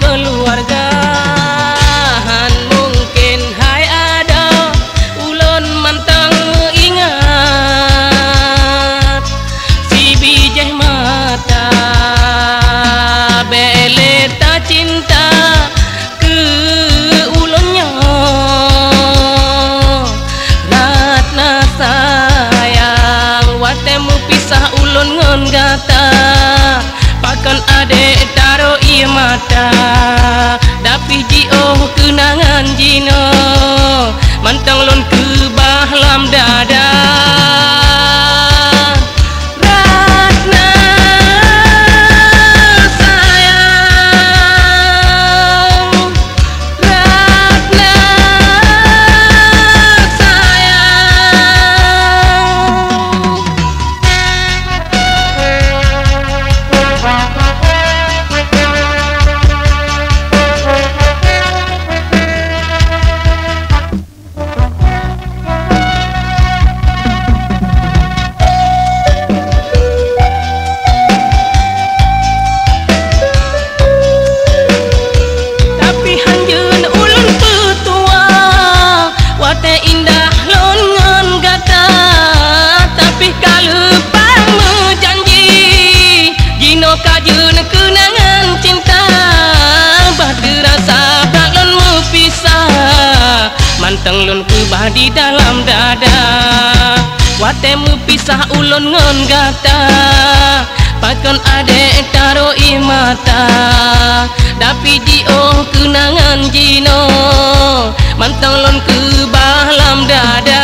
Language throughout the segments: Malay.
keluarga mungkin hai ada ulun mantang ingat si bijih mata bele ta cinta ke ulunnya ratna sayang watemu pisah ulun ngon gata pakan adek taro iya mata dapih jio kenangan jino mantang lon ke bahlam dada Ratna sayang Ratna kajun kenangan cinta berderasa baklon pisah manteng lun kubah di dalam dada watemu pisah ulun ngon gata pakon adek taro i mata dapi jio kenangan jino manteng lun kubah lam dada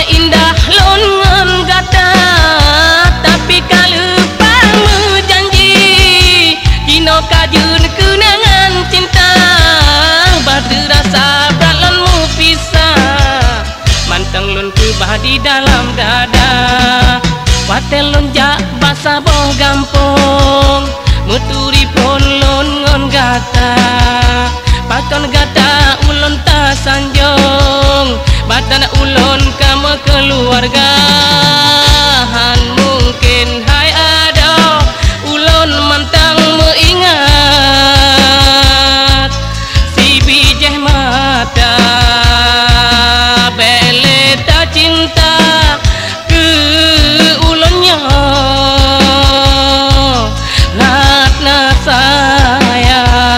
indah lon ngon gata tapi kalupa menjanji kino kajun kenangan cinta berderasa balon mu pisah manteng lon kubah di dalam dada watel lon jak basa boh gampong muturi pon lon ngon gata pakon gata ulon ta sanjong badan ulon kamu keluarga mungkin hai ada ulon mantang mengingat si bijih mata bele ta cinta ke ulonnya Ratna sayang.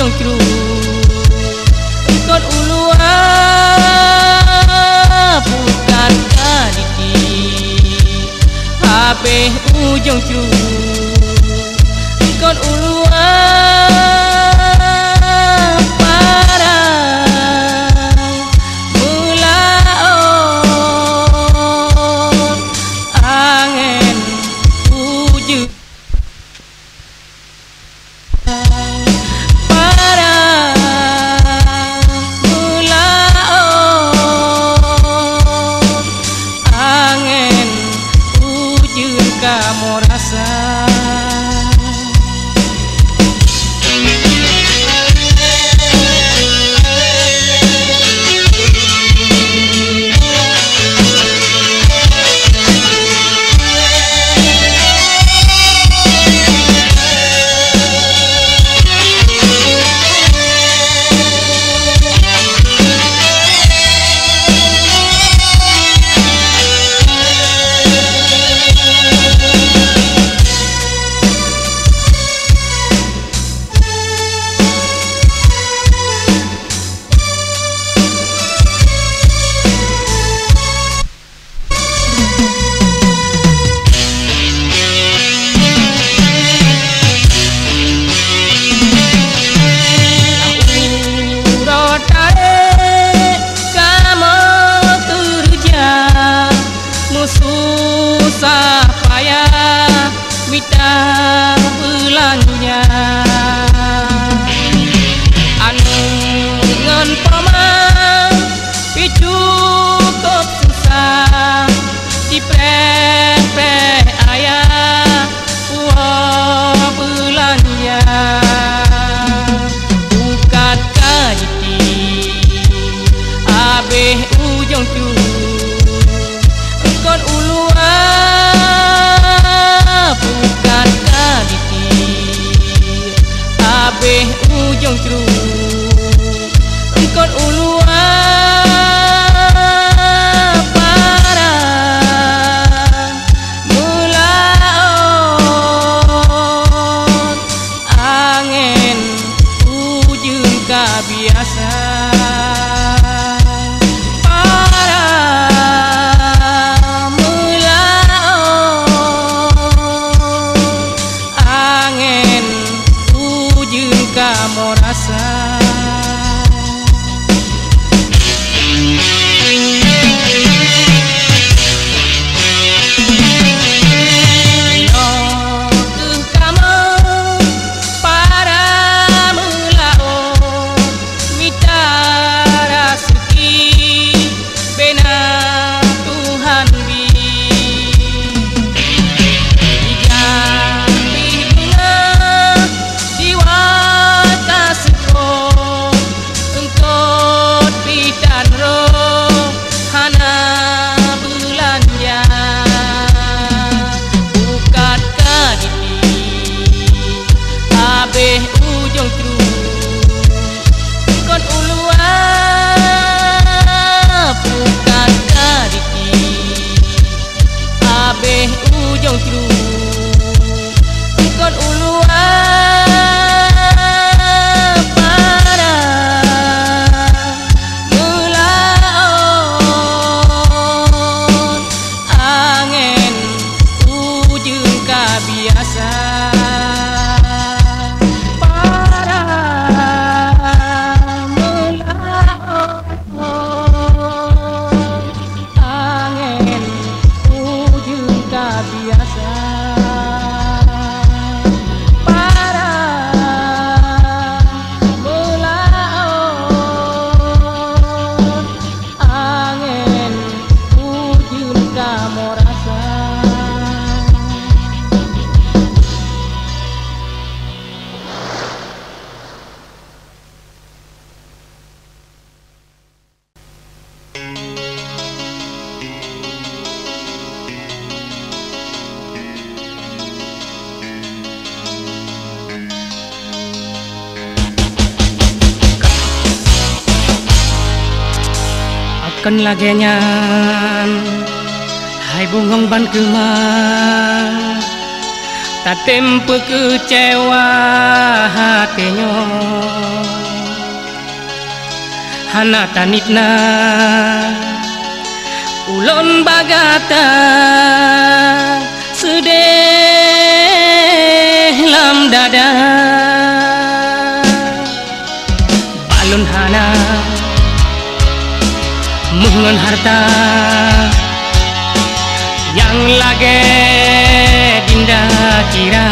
ujung cru Engkot ulua Bukan kadiki Habis ujung cru Engkot ulua kamu rasa susah payah minta belanja anu ngan paman picukup susah dipreh-preh ayah uang belanja bukat kajiti abeh ujung tu Engkot ulua bukan kaditi Abeh ujung cru Engkot ulua parang mulaon angin ujung kabiasa kamu rasa ujung cru Engkot ulua bukan kadiki abeh ujung cru Engkot ulua parang mulaon angin ujung kabiasa Akan lagenyan hai bungong ban kemah tak tempe kecewa hatinya hana tanitna ulon bagata sedih lam dada balun hana mungun harta yang lagi dinda kira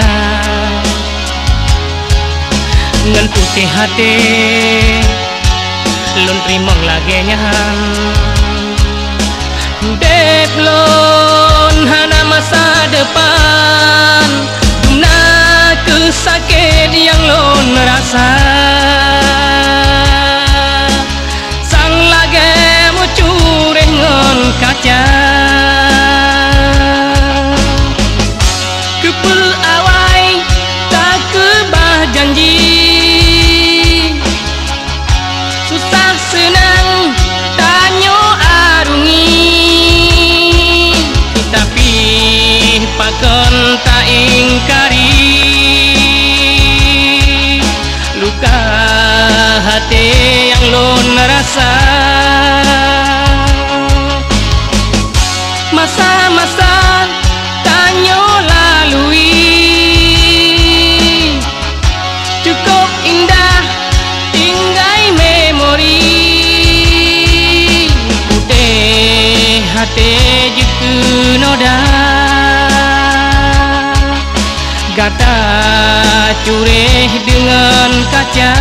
ngan putih hati lun trimong lagi nyahan deplon hana masa depan dumna kesakit yang lon rasa sang lagi mucure ngon kaca kepul awai tak kebah janji susah senang tanyo arungi tapi pakon tak ingkari luka hati yang lon rasa masa-masa tanyo lalui cukup indah tinggai memori putih hati jeku noda gata cureh dengan kaca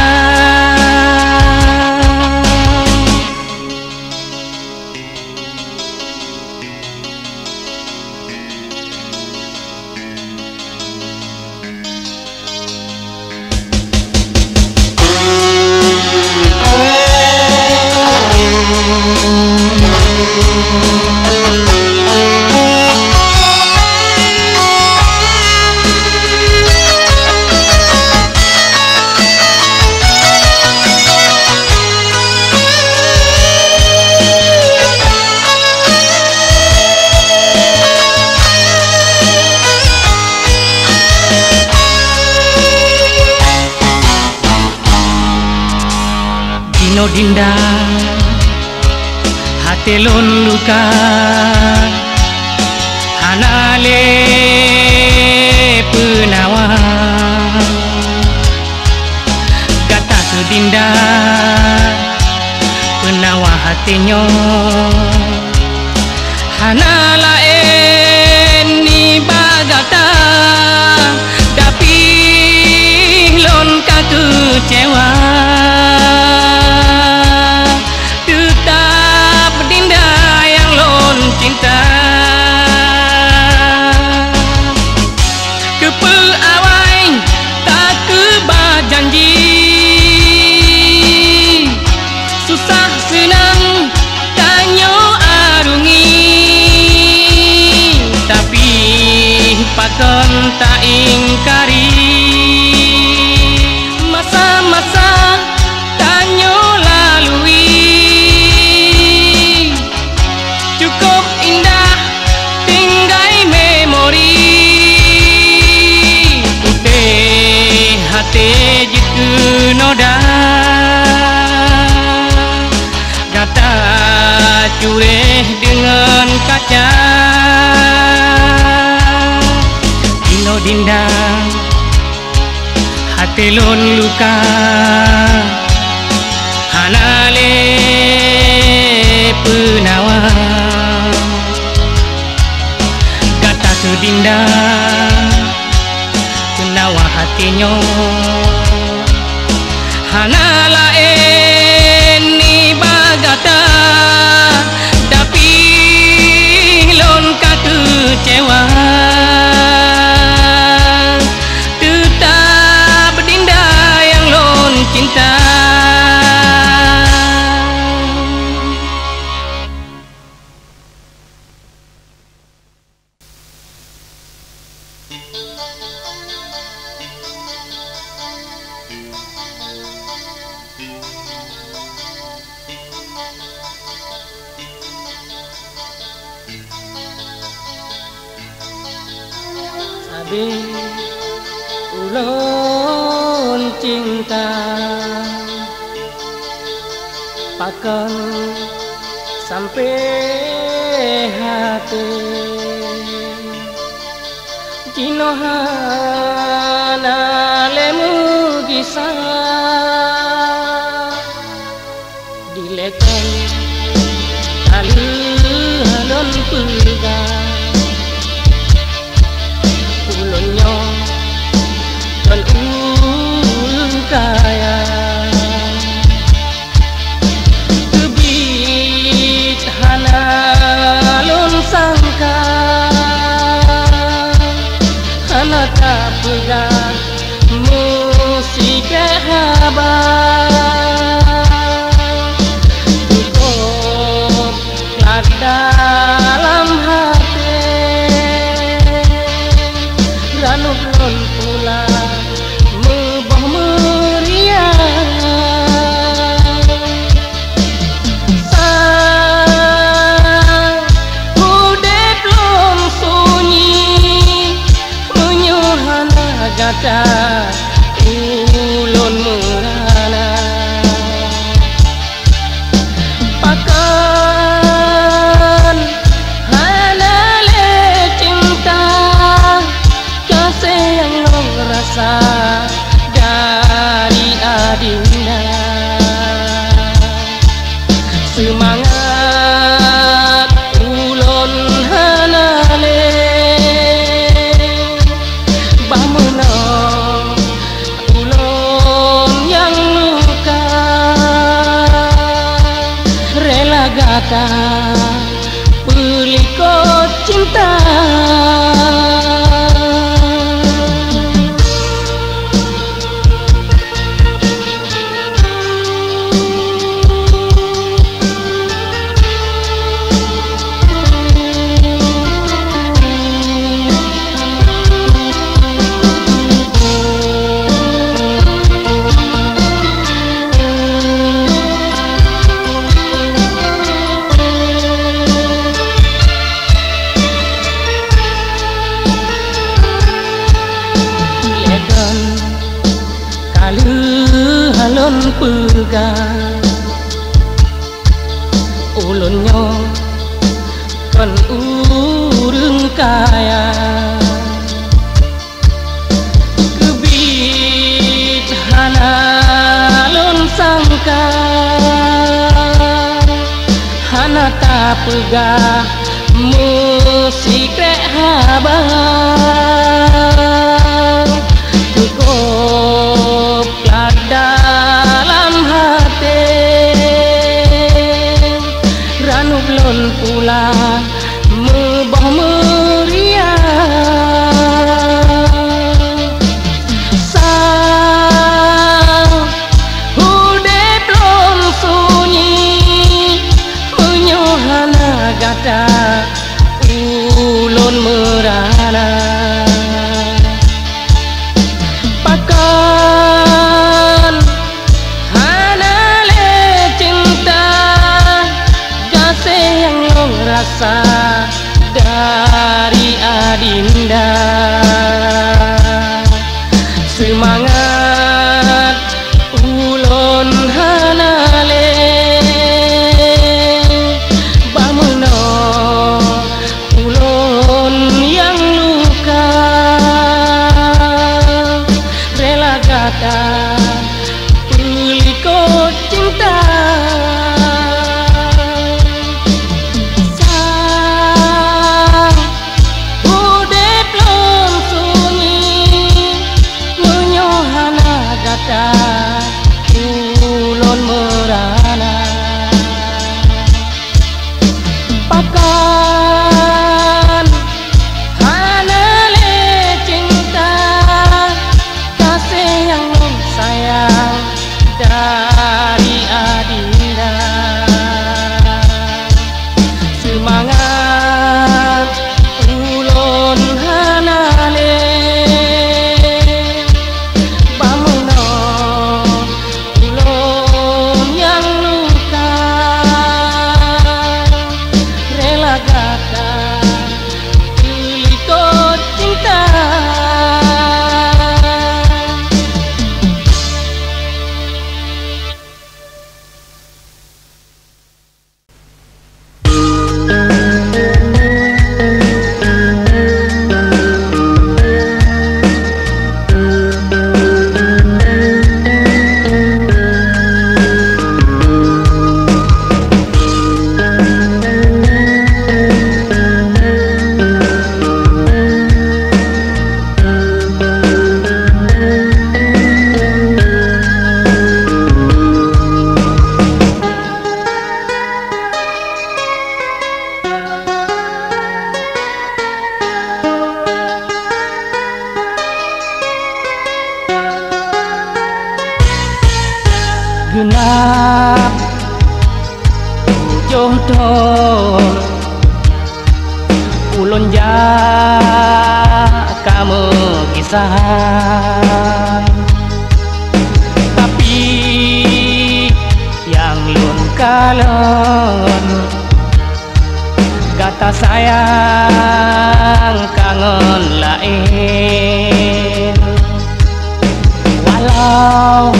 Dino dinda hati lon luka hanale penawa gata sedinda penawa hatinyo hanala eni bagata tapi lon kekecewa pakon tak ingkari masa-masa tanyo lalui cukup indah tinggai memori putih hati jeku noda gata cureh dengan kaca dinda hati lon luka hanale penawa gata sedinda penawa hatinyo hanala eni bagata tapi lon kekecewa cinta sabi ulun cinta pakan sampai hati jinohana lemu gisa dilekan kali halon pulga ulonyo dan kaya kebit hanalun sangka hana tak pegang musik habang cukup dalam hati ranu belum pula meboh meriah sang udah belum sunyi menyuhana gata ulun merana pakan hanale cinta kasih yang long rasa dari adinda semangat ulun hanale bahmenang ulun yang luka rela gata pelikot cinta halon pegang ulunnya kan urung kaya kebit hanalun sangka hana tak pegah musik habang cukup dalam hati ranu belum pula meboh meriah sang udah belum sunyi menyuhana gata ulun merana pakan hanale cinta kasih yang long rasa dari adinda semangat ulun hanale bameno ulun yang luka rela gata pelikot cinta sang udah belum sunyi menyohana gata ulun merana pakan hanale cinta kasih yang long sayang dari adinda semangat ulun hanale bameno genap jodoh ulun kamu kisah, tapi yang lun kalon kata sayang kangen lain, walau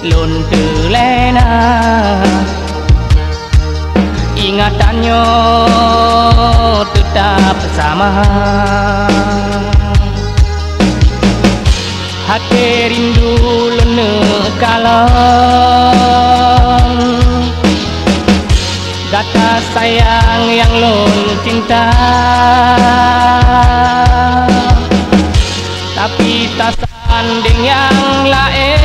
lun terlena ingatannya tetap sama. Hati rindu lun kalon kata sayang yang lun cinta, tapi tak sanding yang lain.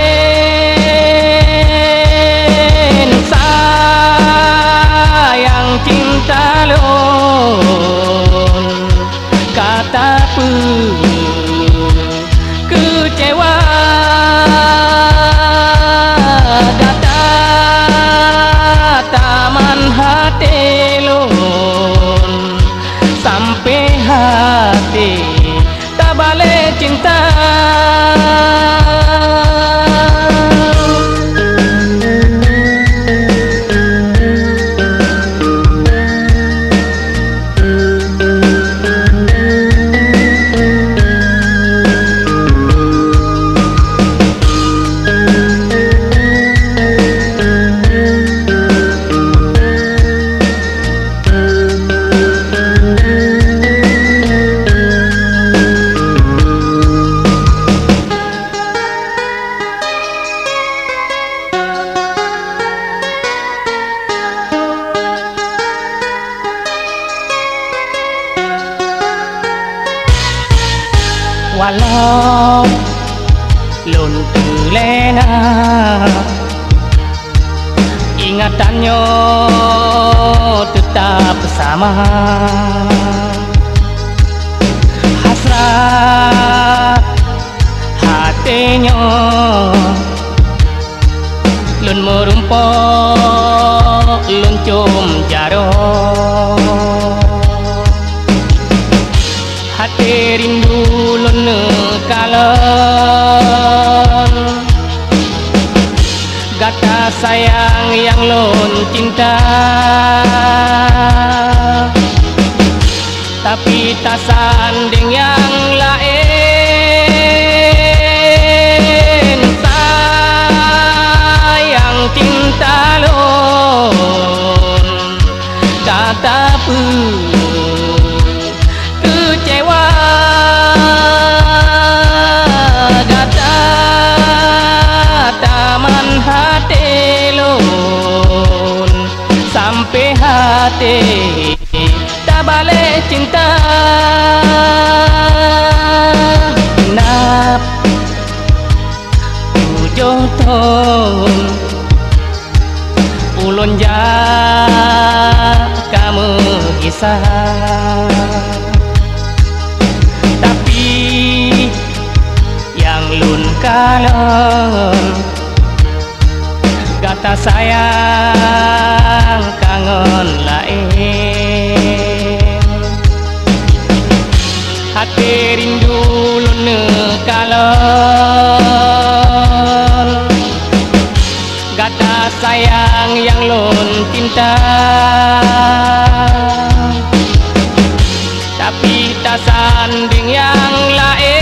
Sayang cinta lun kata kecewa data taman hati lun sampai hati tak balik cinta. Walau lun terlena ingatannya tetap sama. Hasrat hatinya lun merumpok lun cum jaro, hati rindu lun kalon kata sayang yang lun cinta, tapi tak sanding yang lain. Sayang cinta lun kata kecewa data taman hati lun sampai hati tak balik cinta. Genap jodoh ulun kamu kisah, tapi yang lun kalon kata sayang kangen lain. Hati rindu lun kalon kata sayang yang lun cinta, tapi tak sanding yang lain.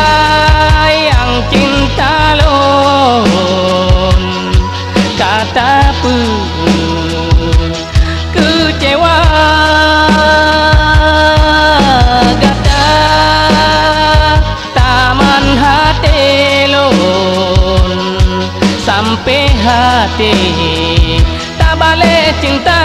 Sayang cinta lun kata kecewa data taman hati lun sampai hati tak balik cinta.